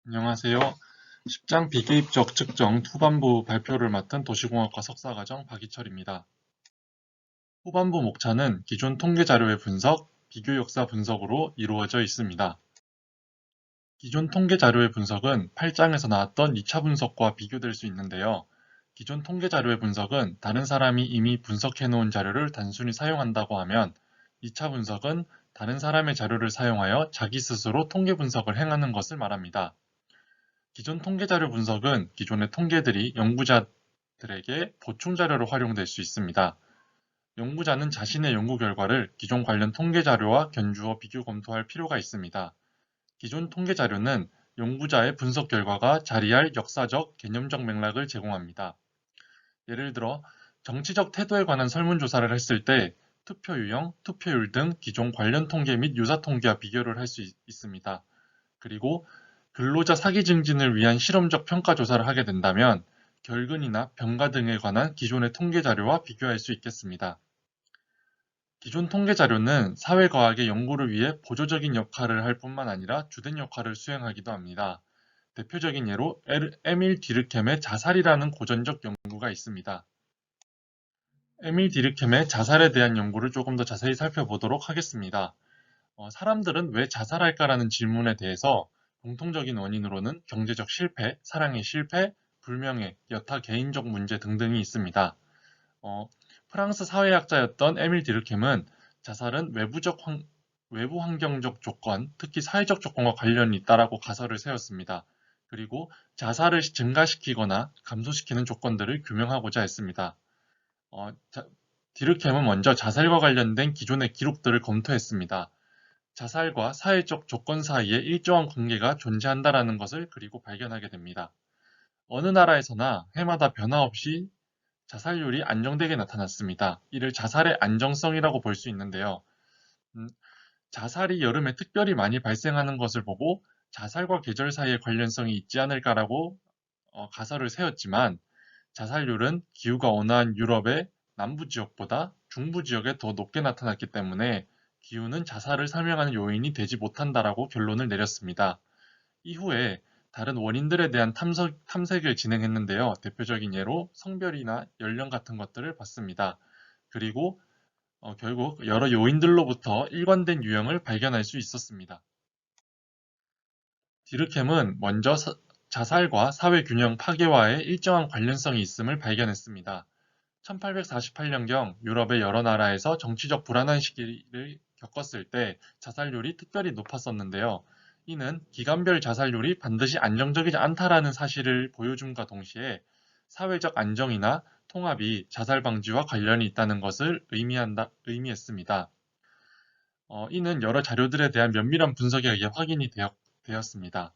안녕하세요. 10장 비개입적 측정 후반부 발표를 맡은 도시공학과 석사과정 박희철입니다. 후반부 목차는 기존 통계 자료의 분석, 비교 역사 분석으로 이루어져 있습니다. 기존 통계 자료의 분석은 8장에서 나왔던 2차 분석과 비교될 수 있는데요. 기존 통계 자료의 분석은 다른 사람이 이미 분석해 놓은 자료를 단순히 사용한다고 하면 2차 분석은 다른 사람의 자료를 사용하여 자기 스스로 통계 분석을 행하는 것을 말합니다. 기존 통계자료 분석은 기존의 통계들이 연구자들에게 보충 자료로 활용될 수 있습니다. 연구자는 자신의 연구 결과를 기존 관련 통계자료와 견주어 비교 검토할 필요가 있습니다. 기존 통계자료는 연구자의 분석 결과가 자리할 역사적, 개념적 맥락을 제공합니다. 예를 들어 정치적 태도에 관한 설문조사를 했을 때 투표 유형, 투표율 등 기존 관련 통계 및 유사 통계와 비교를 할 수 있습니다. 그리고 근로자 사기 증진을 위한 실험적 평가 조사를 하게 된다면 결근이나 병가 등에 관한 기존의 통계 자료와 비교할 수 있겠습니다. 기존 통계 자료는 사회과학의 연구를 위해 보조적인 역할을 할 뿐만 아니라 주된 역할을 수행하기도 합니다. 대표적인 예로 에밀 디르켐의 자살이라는 고전적 연구가 있습니다. 에밀 디르켐의 자살에 대한 연구를 조금 더 자세히 살펴보도록 하겠습니다. 사람들은 왜 자살할까라는 질문에 대해서 공통적인 원인으로는 경제적 실패, 사랑의 실패, 불명예, 여타 개인적 문제 등등이 있습니다. 어, 프랑스 사회학자였던 에밀 디르켐은 자살은 외부 환경적 조건, 특히 사회적 조건과 관련이 있다라고 가설을 세웠습니다. 그리고 자살을 증가시키거나 감소시키는 조건들을 규명하고자 했습니다. 어, 자, 디르켐은 먼저 자살과 관련된 기존의 기록들을 검토했습니다. 자살과 사회적 조건 사이에 일정한 관계가 존재한다라는 것을 그리고 발견하게 됩니다. 어느 나라에서나 해마다 변화 없이 자살률이 안정되게 나타났습니다. 이를 자살의 안정성이라고 볼 수 있는데요. 음, 자살이 여름에 특별히 많이 발생하는 것을 보고 자살과 계절 사이의 관련성이 있지 않을까라고 가설을 세웠지만 자살률은 기후가 온화한 유럽의 남부 지역보다 중부 지역에 더 높게 나타났기 때문에 기후는 자살을 설명하는 요인이 되지 못한다라고 결론을 내렸습니다. 이후에 다른 원인들에 대한 탐색을 진행했는데요. 대표적인 예로 성별이나 연령 같은 것들을 봤습니다. 그리고 결국 여러 요인들로부터 일관된 유형을 발견할 수 있었습니다. 디르켐은 먼저 자살과 사회균형 파괴와의 일정한 관련성이 있음을 발견했습니다. 1848년경 유럽의 여러 나라에서 정치적 불안한 시기를 겪었을 때 자살률이 특별히 높았었는데요. 이는 기간별 자살률이 반드시 안정적이지 않다라는 사실을 보여줌과 동시에 사회적 안정이나 통합이 자살 방지와 관련이 있다는 것을 의미했습니다. 이는 여러 자료들에 대한 면밀한 분석에 의해 확인이 되었습니다.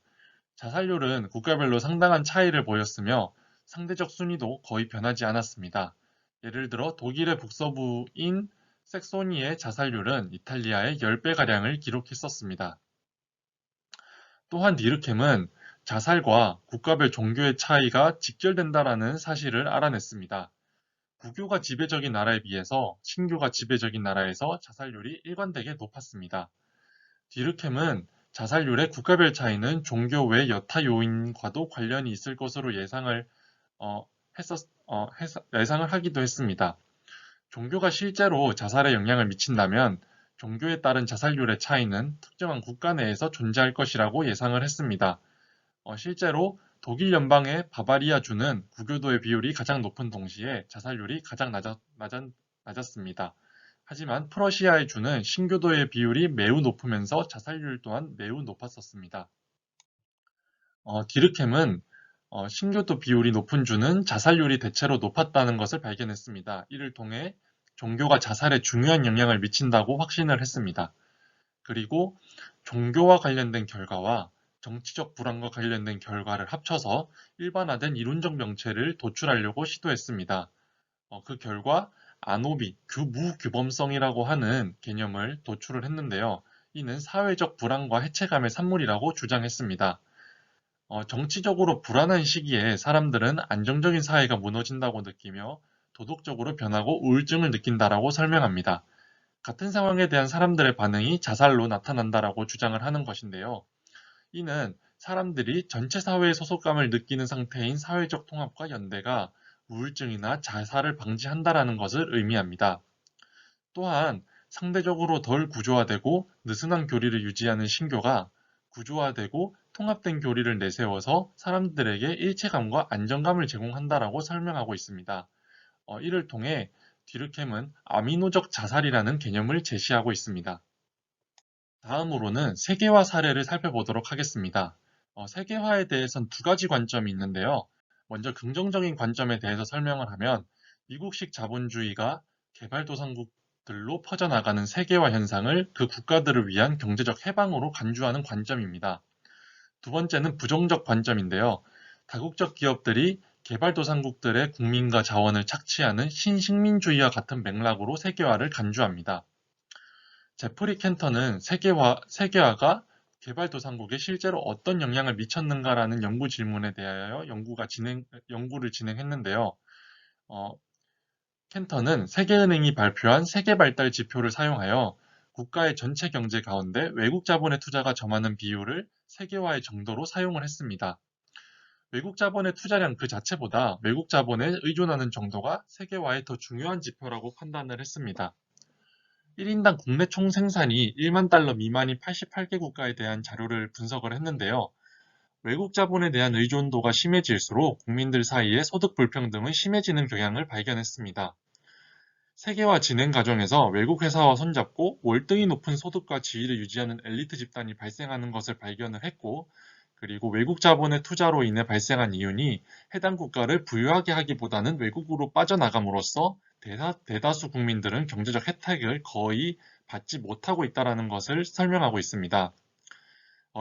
자살률은 국가별로 상당한 차이를 보였으며 상대적 순위도 거의 변하지 않았습니다. 예를 들어 독일의 북서부인 색소니의 자살률은 이탈리아의 10배가량을 기록했었습니다. 또한 디르켐은 자살과 국가별 종교의 차이가 직결된다라는 사실을 알아냈습니다. 부교가 지배적인 나라에 비해서 신교가 지배적인 나라에서 자살률이 일관되게 높았습니다. 디르켐은 자살률의 국가별 차이는 종교 외 여타 요인과도 관련이 있을 것으로 어, 예상을 하기도 했습니다. 종교가 실제로 자살에 영향을 미친다면 종교에 따른 자살률의 차이는 특정한 국가 내에서 존재할 것이라고 예상을 했습니다. 실제로 독일 연방의 바바리아 주는 구교도의 비율이 가장 높은 동시에 자살률이 가장 낮았습니다. 하지만 프러시아의 주는 신교도의 비율이 매우 높으면서 자살률 또한 매우 높았었습니다. 디르켐은 신교도 비율이 높은 주는 자살률이 대체로 높았다는 것을 발견했습니다. 이를 통해 종교가 자살에 중요한 영향을 미친다고 확신을 했습니다. 그리고 종교와 관련된 결과와 정치적 불안과 관련된 결과를 합쳐서 일반화된 이론적 명체를 도출하려고 시도했습니다. 그 결과 아노비, 무규범성이라고 하는 개념을 도출을 했는데요. 이는 사회적 불안과 해체감의 산물이라고 주장했습니다. 정치적으로 불안한 시기에 사람들은 안정적인 사회가 무너진다고 느끼며 도덕적으로 변하고 우울증을 느낀다라고 설명합니다. 같은 상황에 대한 사람들의 반응이 자살로 나타난다라고 주장을 하는 것인데요. 이는 사람들이 전체 사회의 소속감을 느끼는 상태인 사회적 통합과 연대가 우울증이나 자살을 방지한다라는 것을 의미합니다. 또한 상대적으로 덜 구조화되고 느슨한 교리를 유지하는 신교가 구조화되고 통합된 교리를 내세워서 사람들에게 일체감과 안정감을 제공한다라고 설명하고 있습니다. 이를 통해 뒤르켐은 아미노적 자살이라는 개념을 제시하고 있습니다. 다음으로는 세계화 사례를 살펴보도록 하겠습니다. 세계화에 대해선 두 가지 관점이 있는데요. 먼저 긍정적인 관점에 대해서 설명을 하면 미국식 자본주의가 개발도상국들로 퍼져나가는 세계화 현상을 그 국가들을 위한 경제적 해방으로 간주하는 관점입니다. 두 번째는 부정적 관점인데요. 다국적 기업들이 개발도상국들의 국민과 자원을 착취하는 신식민주의와 같은 맥락으로 세계화를 간주합니다. 제프리 켄터는 세계화가 개발도상국에 실제로 어떤 영향을 미쳤는가라는 연구 질문에 대하여 연구를 진행했는데요. 켄터는 세계은행이 발표한 세계발달 지표를 사용하여 국가의 전체 경제 가운데 외국 자본의 투자가 점하는 비율을 세계화의 정도로 사용을 했습니다. 외국 자본의 투자량 그 자체보다 외국 자본에 의존하는 정도가 세계화의 더 중요한 지표라고 판단을 했습니다. 1인당 국내 총생산이 1만 달러 미만인 88개 국가에 대한 자료를 분석을 했는데요. 외국 자본에 대한 의존도가 심해질수록 국민들 사이의 소득 불평등은 심해지는 경향을 발견했습니다. 세계화 진행 과정에서 외국 회사와 손잡고 월등히 높은 소득과 지위를 유지하는 엘리트 집단이 발생하는 것을 발견을 했고, 그리고 외국 자본의 투자로 인해 발생한 이윤이 해당 국가를 부유하게 하기보다는 외국으로 빠져나감으로써 대다수 국민들은 경제적 혜택을 거의 받지 못하고 있다는 것을 설명하고 있습니다.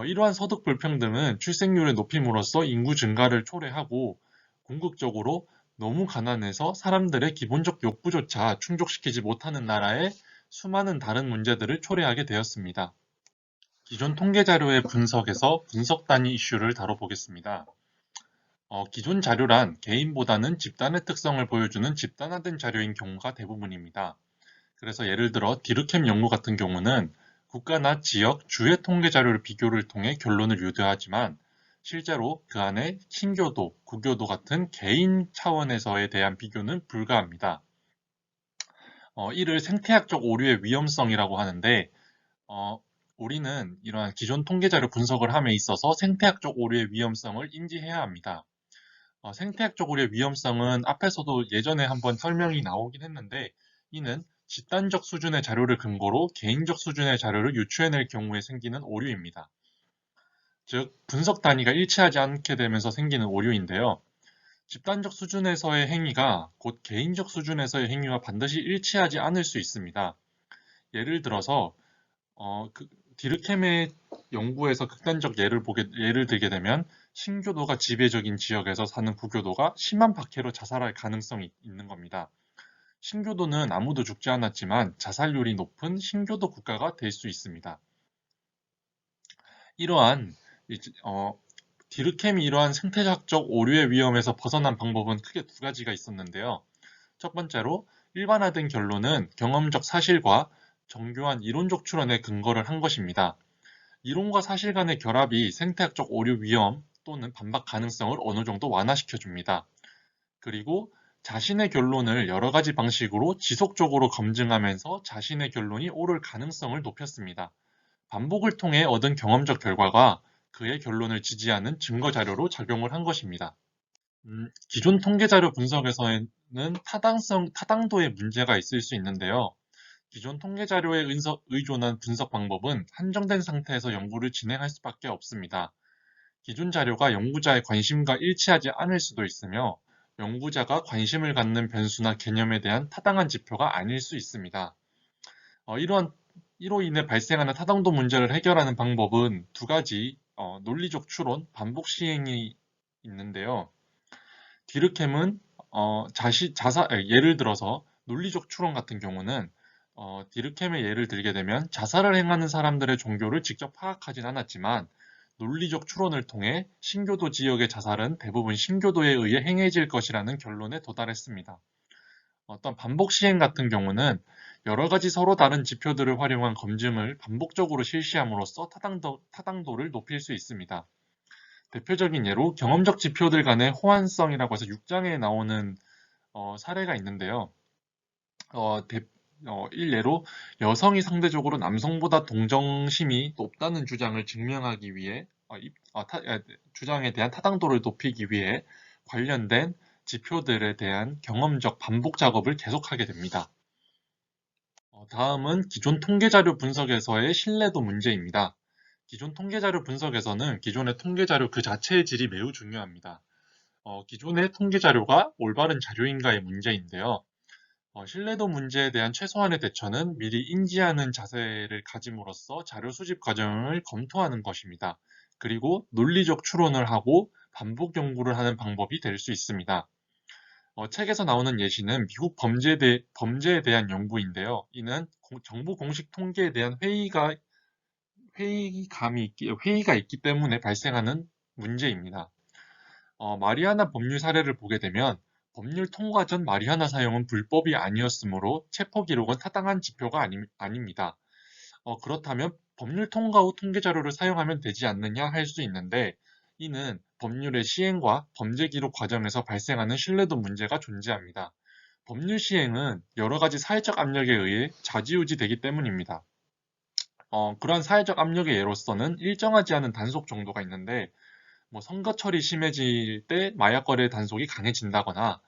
이러한 소득 불평등은 출생률을 높임으로써 인구 증가를 초래하고 궁극적으로 너무 가난해서 사람들의 기본적 욕구조차 충족시키지 못하는 나라에 수많은 다른 문제들을 초래하게 되었습니다. 기존 통계 자료의 분석에서 분석 단위 이슈를 다뤄보겠습니다. 기존 자료란 개인보다는 집단의 특성을 보여주는 집단화된 자료인 경우가 대부분입니다. 그래서 예를 들어 디르켐 연구 같은 경우는 국가나 지역, 주의 통계 자료를 비교를 통해 결론을 유도하지만 실제로 그 안에 신교도, 구교도 같은 개인 차원에서에 대한 비교는 불가합니다. 이를 생태학적 오류의 위험성이라고 하는데 우리는 이러한 기존 통계 자료 분석을 함에 있어서 생태학적 오류의 위험성을 인지해야 합니다. 생태학적 오류의 위험성은 앞에서도 예전에 한번 설명이 나오긴 했는데 이는 집단적 수준의 자료를 근거로 개인적 수준의 자료를 유추해낼 경우에 생기는 오류입니다. 즉, 분석 단위가 일치하지 않게 되면서 생기는 오류인데요. 집단적 수준에서의 행위가 곧 개인적 수준에서의 행위와 반드시 일치하지 않을 수 있습니다. 예를 들어서 디르켐의 연구에서 극단적 예를 들게 되면 신교도가 지배적인 지역에서 사는 구교도가 심한 박해로 자살할 가능성이 있는 겁니다. 신교도는 아무도 죽지 않았지만 자살률이 높은 신교도 국가가 될 수 있습니다. 디르켐이 이러한 생태학적 오류의 위험에서 벗어난 방법은 크게 두 가지가 있었는데요. 첫 번째로 일반화된 결론은 경험적 사실과 정교한 이론적 추론에 근거를 한 것입니다. 이론과 사실 간의 결합이 생태학적 오류 위험 또는 반박 가능성을 어느 정도 완화시켜줍니다. 그리고 자신의 결론을 여러 가지 방식으로 지속적으로 검증하면서 자신의 결론이 옳을 가능성을 높였습니다. 반복을 통해 얻은 경험적 결과가 그의 결론을 지지하는 증거 자료로 작용을 한 것입니다. 기존 통계 자료 분석에서는 타당도의 문제가 있을 수 있는데요. 기존 통계 자료에 의존한 분석 방법은 한정된 상태에서 연구를 진행할 수밖에 없습니다. 기존 자료가 연구자의 관심과 일치하지 않을 수도 있으며 연구자가 관심을 갖는 변수나 개념에 대한 타당한 지표가 아닐 수 있습니다. 이로 인해 발생하는 타당도 문제를 해결하는 방법은 두 가지 논리적 추론, 반복 시행이 있는데요. 디르켐은 예를 들어서 논리적 추론 같은 경우는 디르켐의 예를 들게 되면 자살을 행하는 사람들의 종교를 직접 파악하진 않았지만 논리적 추론을 통해 신교도 지역의 자살은 대부분 신교도에 의해 행해질 것이라는 결론에 도달했습니다. 어떤 반복 시행 같은 경우는 여러 가지 서로 다른 지표들을 활용한 검증을 반복적으로 실시함으로써 타당도를 높일 수 있습니다. 대표적인 예로 경험적 지표들 간의 호환성이라고 해서 6장에 나오는 사례가 있는데요. 일례로 여성이 상대적으로 남성보다 동정심이 높다는 주장을 증명하기 위해 주장에 대한 타당도를 높이기 위해 관련된 지표들에 대한 경험적 반복 작업을 계속하게 됩니다. 다음은 기존 통계자료 분석에서의 신뢰도 문제입니다. 기존 통계자료 분석에서는 기존의 통계자료 그 자체의 질이 매우 중요합니다. 기존의 통계자료가 올바른 자료인가의 문제인데요. 신뢰도 문제에 대한 최소한의 대처는 미리 인지하는 자세를 가짐으로써 자료 수집 과정을 검토하는 것입니다. 그리고 논리적 추론을 하고 반복 연구를 하는 방법이 될 수 있습니다. 책에서 나오는 예시는 미국 범죄에 대한 연구인데요. 이는 정부 공식 통계에 대한 회의가 있기 때문에 발생하는 문제입니다. 마리아나 법률 사례를 보게 되면 법률 통과 전 마리아나 사용은 불법이 아니었으므로 체포 기록은 타당한 지표가 아닙니다. 그렇다면 법률 통과 후 통계 자료를 사용하면 되지 않느냐 할 수 있는데 이는 법률의 시행과 범죄 기록 과정에서 발생하는 신뢰도 문제가 존재합니다. 법률 시행은 여러 가지 사회적 압력에 의해 좌지우지 되기 때문입니다. 그러한 사회적 압력의 예로서는 일정하지 않은 단속 정도가 있는데 선거철이 심해질 때 마약 거래 단속이 강해진다거나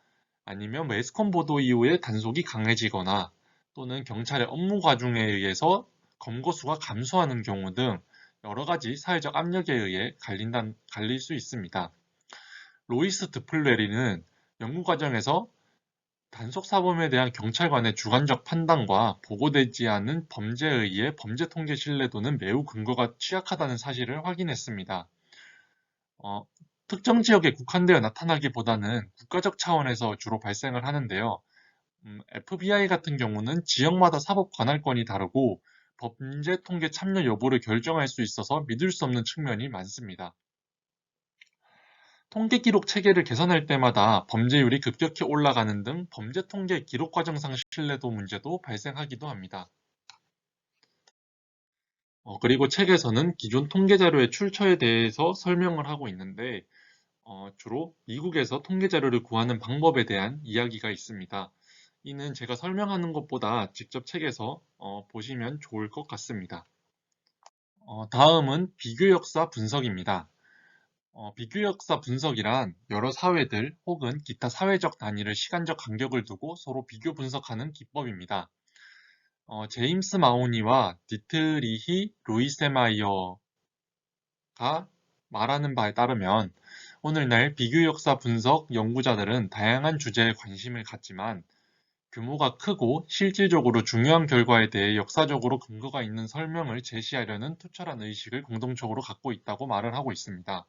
아니면 매스컴 보도 이후에 단속이 강해지거나 또는 경찰의 업무 과중에 의해서 검거 수가 감소하는 경우 등 여러 가지 사회적 압력에 의해 갈릴 수 있습니다. 로이스 드플레리는 연구 과정에서 단속 사범에 대한 경찰관의 주관적 판단과 보고되지 않은 범죄에 의해 범죄 통계 신뢰도는 매우 근거가 취약하다는 사실을 확인했습니다. 특정 지역에 국한되어 나타나기보다는 국가적 차원에서 주로 발생을 하는데요. FBI 같은 경우는 지역마다 사법 관할권이 다르고 범죄 통계 참여 여부를 결정할 수 있어서 믿을 수 없는 측면이 많습니다. 통계 기록 체계를 개선할 때마다 범죄율이 급격히 올라가는 등 범죄 통계 기록 과정상 신뢰도 문제도 발생하기도 합니다. 그리고 책에서는 기존 통계 자료의 출처에 대해서 설명을 하고 있는데 주로 미국에서 통계 자료를 구하는 방법에 대한 이야기가 있습니다. 이는 제가 설명하는 것보다 직접 책에서 보시면 좋을 것 같습니다. 다음은 비교 역사 분석입니다. 비교 역사 분석이란 여러 사회들 혹은 기타 사회적 단위를 시간적 간격을 두고 서로 비교 분석하는 기법입니다. 제임스 마오니와 디트리히 루이세마이어가 말하는 바에 따르면 오늘날 비교 역사 분석 연구자들은 다양한 주제에 관심을 갖지만 규모가 크고 실질적으로 중요한 결과에 대해 역사적으로 근거가 있는 설명을 제시하려는 투철한 의식을 공동적으로 갖고 있다고 말을 하고 있습니다.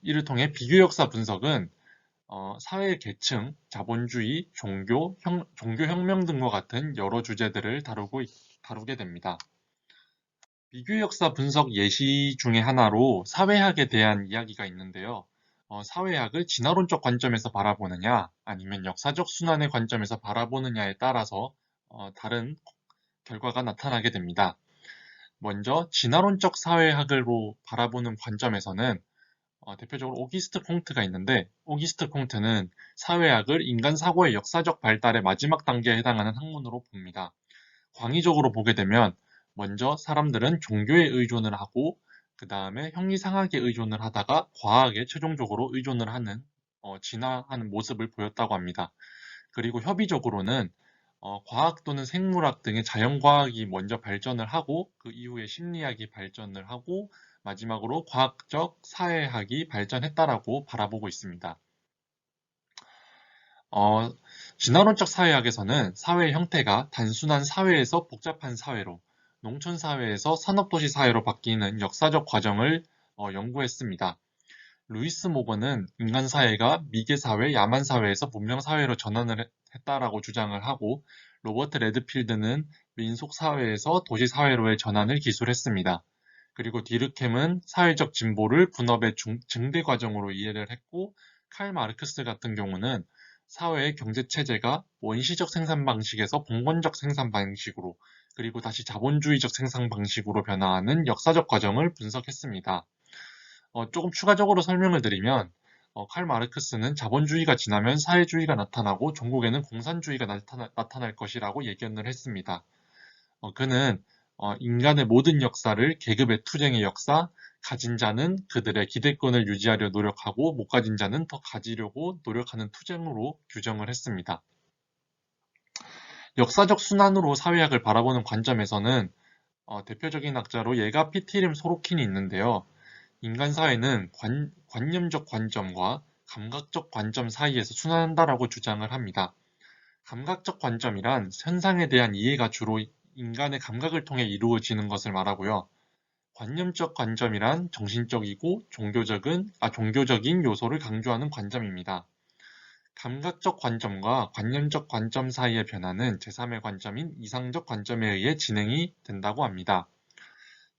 이를 통해 비교 역사 분석은 사회 계층, 자본주의, 종교혁명 등과 같은 여러 주제들을 다루게 됩니다. 비교 역사 분석 예시 중에 하나로 사회학에 대한 이야기가 있는데요. 사회학을 진화론적 관점에서 바라보느냐 아니면 역사적 순환의 관점에서 바라보느냐에 따라서 다른 결과가 나타나게 됩니다. 먼저 진화론적 사회학으로 바라보는 관점에서는 대표적으로 오기스트 콩트가 있는데 오기스트 콩트는 사회학을 인간 사고의 역사적 발달의 마지막 단계에 해당하는 학문으로 봅니다. 광의적으로 보게 되면 먼저 사람들은 종교에 의존을 하고 그 다음에 형이상학에 의존을 하다가 과학에 최종적으로 의존을 하는 진화하는 모습을 보였다고 합니다. 그리고 협의적으로는 과학 또는 생물학 등의 자연과학이 먼저 발전을 하고 그 이후에 심리학이 발전을 하고 마지막으로 과학적 사회학이 발전했다라고 바라보고 있습니다. 진화론적 사회학에서는 사회의 형태가 단순한 사회에서 복잡한 사회로, 농촌 사회에서 산업도시 사회로 바뀌는 역사적 과정을 연구했습니다. 루이스 모건은 인간 사회가 미개 사회, 야만 사회에서 문명 사회로 전환을 했다라고 주장을 하고 로버트 레드필드는 민속 사회에서 도시 사회로의 전환을 기술했습니다. 그리고 디르켐은 사회적 진보를 분업의 증대 과정으로 이해를 했고 칼 마르크스 같은 경우는 사회의 경제체제가 원시적 생산 방식에서 봉건적 생산 방식으로 그리고 다시 자본주의적 생산 방식으로 변화하는 역사적 과정을 분석했습니다. 조금 추가적으로 설명을 드리면 칼 마르크스는 자본주의가 지나면 사회주의가 나타나고 종국에는 공산주의가 나타날 것이라고 예견을 했습니다. 그는 인간의 모든 역사를 계급의 투쟁의 역사, 가진 자는 그들의 기대권을 유지하려 노력하고 못 가진 자는 더 가지려고 노력하는 투쟁으로 규정을 했습니다. 역사적 순환으로 사회학을 바라보는 관점에서는 대표적인 학자로 예가 피티림 소로킨이 있는데요. 인간 사회는 관념적 관점과 감각적 관점 사이에서 순환한다라고 주장을 합니다. 감각적 관점이란 현상에 대한 이해가 주로 인간의 감각을 통해 이루어지는 것을 말하고요. 관념적 관점이란 정신적이고 종교적인 요소를 강조하는 관점입니다. 감각적 관점과 관념적 관점 사이의 변화는 제3의 관점인 이상적 관점에 의해 진행이 된다고 합니다.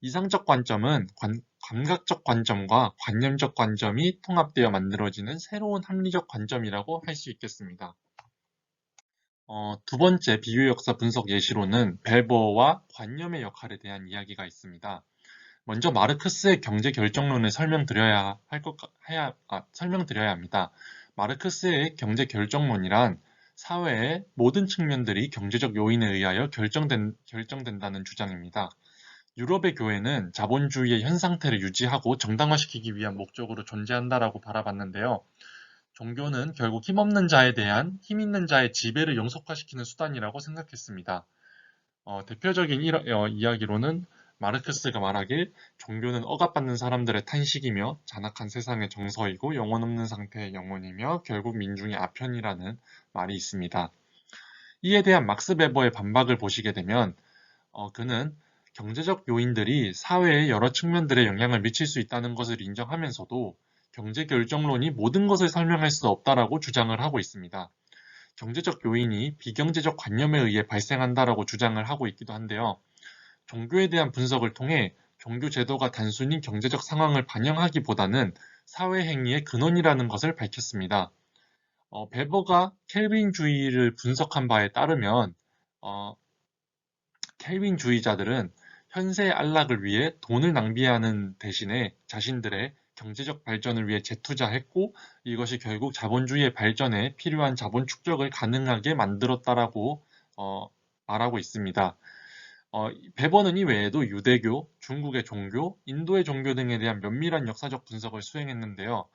이상적 관점은 감각적 관점과 관념적 관점이 통합되어 만들어지는 새로운 합리적 관점이라고 할 수 있겠습니다. 두 번째 비교 역사 분석 예시로는 벨버와 관념의 역할에 대한 이야기가 있습니다. 먼저 마르크스의 경제 결정론을 설명드려야 합니다. 마르크스의 경제 결정론이란 사회의 모든 측면들이 경제적 요인에 의하여 결정된다는 주장입니다. 유럽의 교회는 자본주의의 현 상태를 유지하고 정당화시키기 위한 목적으로 존재한다라고 바라봤는데요. 종교는 결국 힘없는 자에 대한 힘 있는 자의 지배를 영속화시키는 수단이라고 생각했습니다. 대표적인 이야기로는 마르크스가 말하길 종교는 억압받는 사람들의 탄식이며 잔악한 세상의 정서이고 영혼 없는 상태의 영혼이며 결국 민중의 아편이라는 말이 있습니다. 이에 대한 막스 베버의 반박을 보시게 되면 그는 경제적 요인들이 사회의 여러 측면들에 영향을 미칠 수 있다는 것을 인정하면서도 경제 결정론이 모든 것을 설명할 수 없다라고 주장을 하고 있습니다. 경제적 요인이 비경제적 관념에 의해 발생한다라고 주장을 하고 있기도 한데요. 종교에 대한 분석을 통해 종교 제도가 단순히 경제적 상황을 반영하기보다는 사회 행위의 근원이라는 것을 밝혔습니다. 베버가 켈빈주의를 분석한 바에 따르면 켈빈주의자들은 현세의 안락을 위해 돈을 낭비하는 대신에 자신들의 경제적 발전을 위해 재투자했고 이것이 결국 자본주의의 발전에 필요한 자본 축적을 가능하게 만들었다라고 말하고 있습니다. 베버는 이외에도 유대교, 중국의 종교, 인도의 종교 등에 대한 면밀한 역사적 분석을 수행했는데요.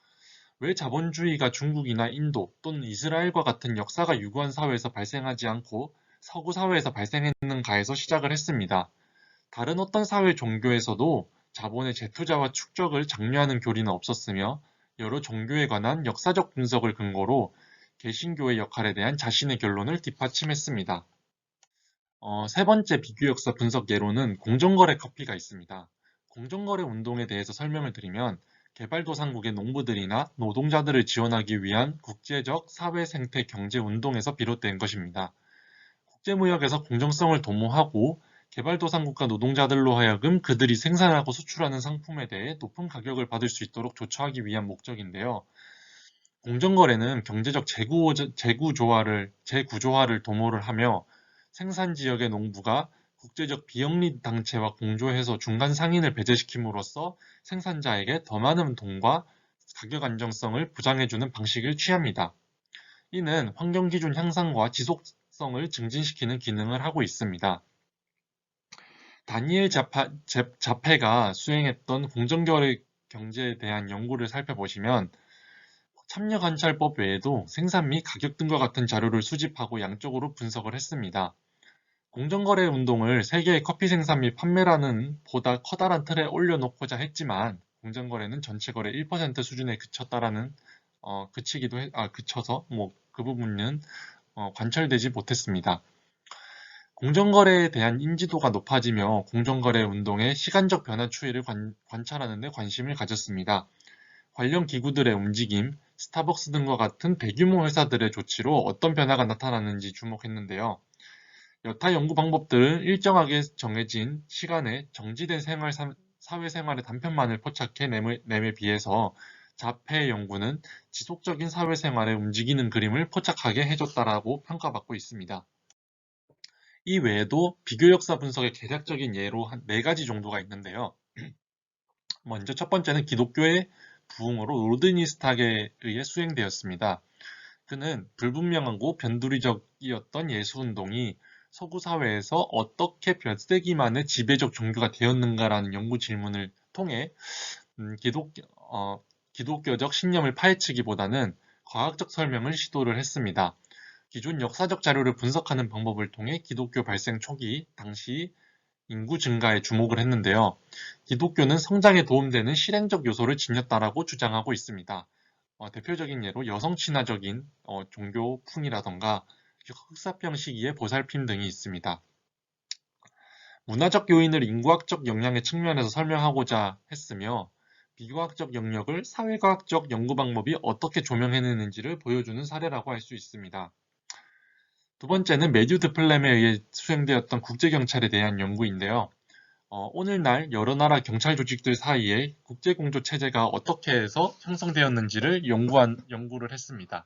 왜 자본주의가 중국이나 인도 또는 이스라엘과 같은 역사가 유구한 사회에서 발생하지 않고 서구 사회에서 발생했는가에서 시작을 했습니다. 다른 어떤 사회 종교에서도 자본의 재투자와 축적을 장려하는 교리는 없었으며 여러 종교에 관한 역사적 분석을 근거로 개신교의 역할에 대한 자신의 결론을 뒷받침했습니다. 세 번째 비교 역사 분석 예로는 공정거래 커피가 있습니다. 공정거래 운동에 대해서 설명을 드리면 개발도상국의 농부들이나 노동자들을 지원하기 위한 국제적 사회 생태 경제 운동에서 비롯된 것입니다. 국제무역에서 공정성을 도모하고 개발도상국가 노동자들로 하여금 그들이 생산하고 수출하는 상품에 대해 높은 가격을 받을 수 있도록 조처하기 위한 목적인데요. 공정거래는 경제적 재구조화를 도모를 하며 생산 지역의 농부가 국제적 비영리 단체와 공조해서 중간 상인을 배제시킴으로써 생산자에게 더 많은 돈과 가격 안정성을 보장해주는 방식을 취합니다. 이는 환경기준 향상과 지속성을 증진시키는 기능을 하고 있습니다. 다니엘 자페가 수행했던 공정거래 경제에 대한 연구를 살펴보시면 참여관찰법 외에도 생산 및 가격 등과 같은 자료를 수집하고 양적으로 분석을 했습니다. 공정거래 운동을 세계의 커피 생산 및 판매라는 보다 커다란 틀에 올려놓고자 했지만 공정거래는 전체 거래 1% 수준에 그쳐서 그 부분은 관철되지 못했습니다. 공정거래에 대한 인지도가 높아지며 공정거래 운동의 시간적 변화 추이를 관찰하는 데 관심을 가졌습니다. 관련 기구들의 움직임, 스타벅스 등과 같은 대규모 회사들의 조치로 어떤 변화가 나타나는지 주목했는데요. 여타 연구 방법들은 일정하게 정해진 시간에 정지된 사회생활의 단편만을 포착해 nem에 비해서 자폐 연구는 지속적인 사회생활에 움직이는 그림을 포착하게 해줬다라고 평가받고 있습니다. 이 외에도 비교 역사 분석의 개략적인 예로 한 4가지 정도가 있는데요. 먼저 첫 번째는 기독교의 부흥으로 로드니스탁에 의해 수행되었습니다. 그는 불분명하고 변두리적이었던 예수운동이 서구 사회에서 어떻게 벼슬기만의 지배적 종교가 되었는가라는 연구 질문을 통해 기독교적 신념을 파헤치기보다는 과학적 설명을 시도를 했습니다. 기존 역사적 자료를 분석하는 방법을 통해 기독교 발생 초기 당시 인구 증가에 주목을 했는데요. 기독교는 성장에 도움되는 실행적 요소를 지녔다라고 주장하고 있습니다. 대표적인 예로 여성 친화적인 종교풍이라던가 흑사병 시기의 보살핌 등이 있습니다. 문화적 요인을 인구학적 영향의 측면에서 설명하고자 했으며 비교학적 영역을 사회과학적 연구 방법이 어떻게 조명해내는지를 보여주는 사례라고 할 수 있습니다. 두 번째는 매튜 드플렘에 의해 수행되었던 국제경찰에 대한 연구인데요. 오늘날 여러 나라 경찰 조직들 사이에 국제공조 체제가 어떻게 해서 형성되었는지를 연구를 했습니다.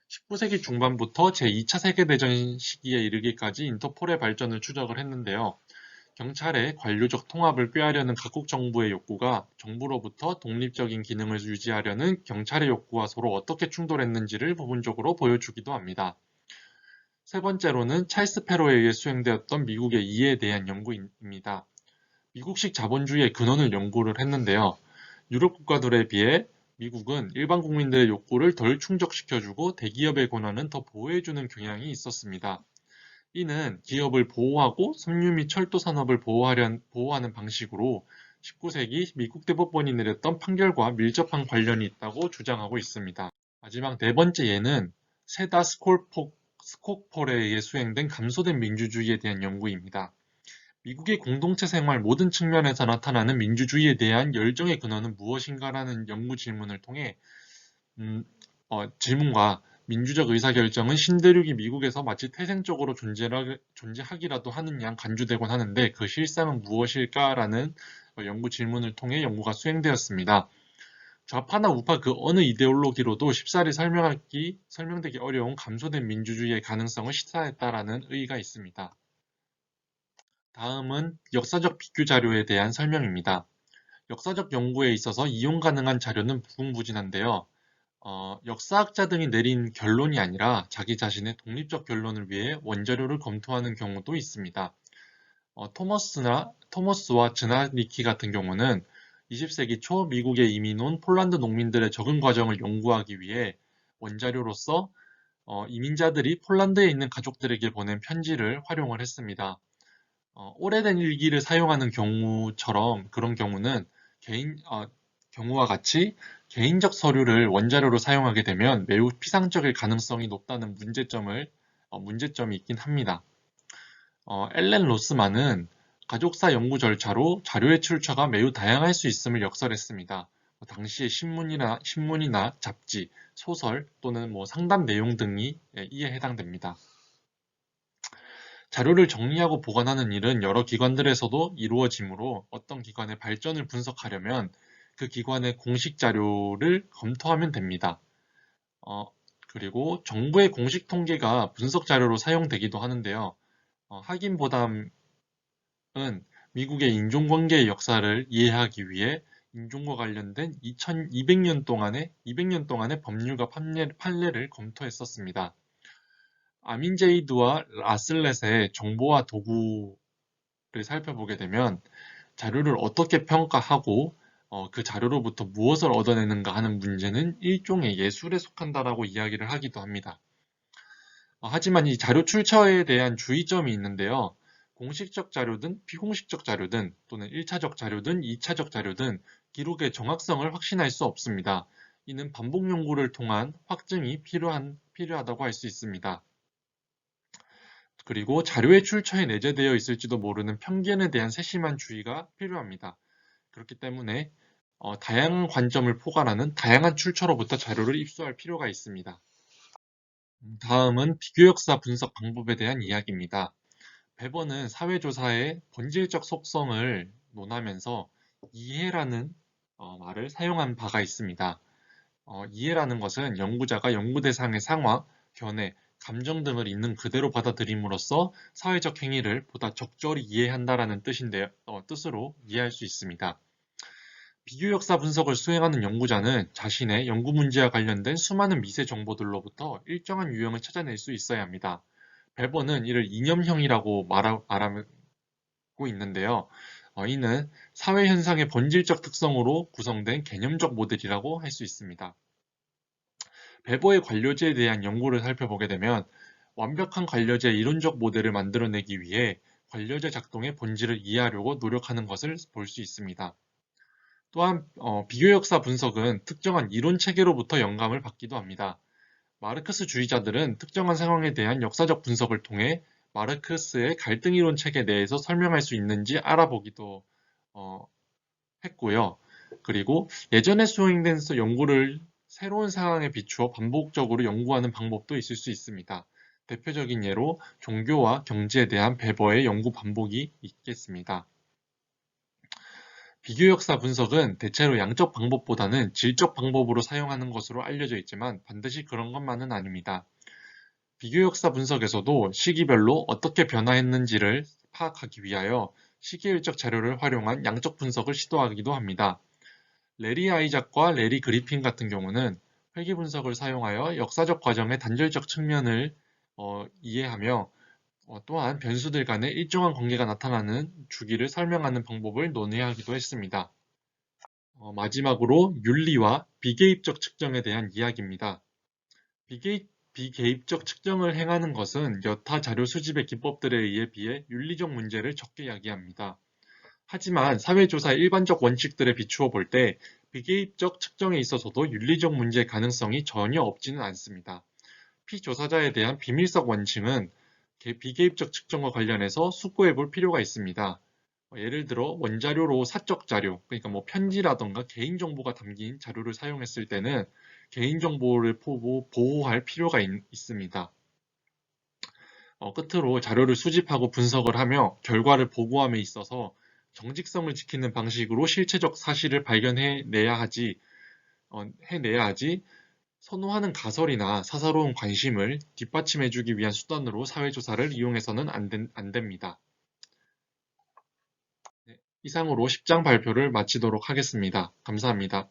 19세기 중반부터 제2차 세계대전 시기에 이르기까지 인터폴의 발전을 추적을 했는데요. 경찰의 관료적 통합을 꾀하려는 각국 정부의 욕구가 정부로부터 독립적인 기능을 유지하려는 경찰의 욕구와 서로 어떻게 충돌했는지를 부분적으로 보여주기도 합니다. 세 번째로는 찰스 페로에 의해 수행되었던 미국의 이해에 대한 연구입니다. 미국식 자본주의의 근원을 연구를 했는데요. 유럽 국가들에 비해 미국은 일반 국민들의 욕구를 덜 충족시켜주고 대기업의 권한은 더 보호해주는 경향이 있었습니다. 이는 기업을 보호하고 섬유 및 철도 산업을 보호하는 방식으로 19세기 미국 대법원이 내렸던 판결과 밀접한 관련이 있다고 주장하고 있습니다. 마지막 네 번째 예는 세다 스코폴에 의해 수행된 감소된 민주주의에 대한 연구입니다. 미국의 공동체 생활 모든 측면에서 나타나는 민주주의에 대한 열정의 근원은 무엇인가라는 연구 질문을 통해 질문과 민주적 의사결정은 신대륙이 미국에서 마치 태생적으로 존재하기라도 하는 양 간주되곤 하는데 그 실상은 무엇일까라는 연구 질문을 통해 연구가 수행되었습니다. 좌파나 우파 그 어느 이데올로기로도 쉽사리 설명되기 어려운 감소된 민주주의의 가능성을 시사했다라는 의의가 있습니다. 다음은 역사적 비교 자료에 대한 설명입니다. 역사적 연구에 있어서 이용 가능한 자료는 무궁무진한데요. 역사학자 등이 내린 결론이 아니라 자기 자신의 독립적 결론을 위해 원자료를 검토하는 경우도 있습니다. 토머스와 즈나리키 같은 경우는 20세기 초 미국에 이민 온 폴란드 농민들의 적응 과정을 연구하기 위해 원자료로서 이민자들이 폴란드에 있는 가족들에게 보낸 편지를 활용을 했습니다. 오래된 일기를 사용하는 그런 경우는 경우와 같이 개인적 서류를 원자료로 사용하게 되면 매우 피상적일 가능성이 높다는 문제점이 있긴 합니다. 엘렌 로스만은 가족사 연구 절차로 자료의 출처가 매우 다양할 수 있음을 역설했습니다. 당시의 신문이나 잡지, 소설 또는 상담 내용 등이 이에 해당됩니다. 자료를 정리하고 보관하는 일은 여러 기관들에서도 이루어지므로 어떤 기관의 발전을 분석하려면 그 기관의 공식 자료를 검토하면 됩니다. 그리고 정부의 공식 통계가 분석 자료로 사용되기도 하는데요. 학인보담은 미국의 인종관계의 역사를 이해하기 위해 인종과 관련된 2200년 동안의 법률과 판례를 검토했었습니다. 아민제이드와 라슬렛의 정보화 도구를 살펴보게 되면 자료를 어떻게 평가하고 그 자료로부터 무엇을 얻어내는가 하는 문제는 일종의 예술에 속한다라고 이야기를 하기도 합니다. 하지만 이 자료 출처에 대한 주의점이 있는데요. 공식적 자료든 비공식적 자료든 또는 1차적 자료든 2차적 자료든 기록의 정확성을 확신할 수 없습니다. 이는 반복 연구를 통한 확증이 필요하다고 할 수 있습니다. 그리고 자료의 출처에 내재되어 있을지도 모르는 편견에 대한 세심한 주의가 필요합니다. 그렇기 때문에 다양한 관점을 포괄하는 다양한 출처로부터 자료를 입수할 필요가 있습니다. 다음은 비교역사 분석 방법에 대한 이야기입니다. 베버는 사회조사의 본질적 속성을 논하면서 이해라는 말을 사용한 바가 있습니다. 이해라는 것은 연구자가 연구 대상의 상황, 견해, 감정 등을 있는 그대로 받아들임으로써 사회적 행위를 보다 적절히 이해한다라는 뜻으로 이해할 수 있습니다. 비교 역사 분석을 수행하는 연구자는 자신의 연구 문제와 관련된 수많은 미세 정보들로부터 일정한 유형을 찾아낼 수 있어야 합니다. 벨버는 이를 이념형이라고 말하고 있는데요. 이는 사회 현상의 본질적 특성으로 구성된 개념적 모델이라고 할 수 있습니다. 벨버의 관료제에 대한 연구를 살펴보게 되면 완벽한 관료제 이론적 모델을 만들어내기 위해 관료제 작동의 본질을 이해하려고 노력하는 것을 볼 수 있습니다. 또한 비교 역사 분석은 특정한 이론 체계로부터 영감을 받기도 합니다. 마르크스주의자들은 특정한 상황에 대한 역사적 분석을 통해 마르크스의 갈등 이론 체계 내에서 설명할 수 있는지 알아보기도 어, 했고요. 그리고 예전에 수행된 연구를 새로운 상황에 비추어 반복적으로 연구하는 방법도 있을 수 있습니다. 대표적인 예로 종교와 경제에 대한 벨버의 연구 반복이 있겠습니다. 비교 역사 분석은 대체로 양적 방법보다는 질적 방법으로 사용하는 것으로 알려져 있지만 반드시 그런 것만은 아닙니다. 비교 역사 분석에서도 시기별로 어떻게 변화했는지를 파악하기 위하여 시기일적 자료를 활용한 양적 분석을 시도하기도 합니다. 레리 아이작과 레리 그리핀 같은 경우는 회귀 분석을 사용하여 역사적 과정의 단절적 측면을 이해하며 또한 변수들 간의 일정한 관계가 나타나는 주기를 설명하는 방법을 논의하기도 했습니다. 마지막으로 윤리와 비개입적 측정에 대한 이야기입니다. 비개입적 측정을 행하는 것은 여타 자료 수집의 기법들에 의해 비해 윤리적 문제를 적게 야기합니다. 하지만 사회조사의 일반적 원칙들에 비추어 볼 때 비개입적 측정에 있어서도 윤리적 문제의 가능성이 전혀 없지는 않습니다. 피조사자에 대한 비밀성 원칙은 비개입적 측정과 관련해서 숙고해 볼 필요가 있습니다. 예를 들어 원자료로 사적 자료, 그러니까 뭐 편지라던가 개인정보가 담긴 자료를 사용했을 때는 개인정보를 보호할 필요가 있습니다. 끝으로 자료를 수집하고 분석을 하며 결과를 보고함에 있어서 정직성을 지키는 방식으로 실체적 사실을 발견해내야 하지, 선호하는 가설이나 사사로운 관심을 뒷받침해주기 위한 수단으로 사회조사를 이용해서는 안 됩니다. 네, 이상으로 10장 발표를 마치도록 하겠습니다. 감사합니다.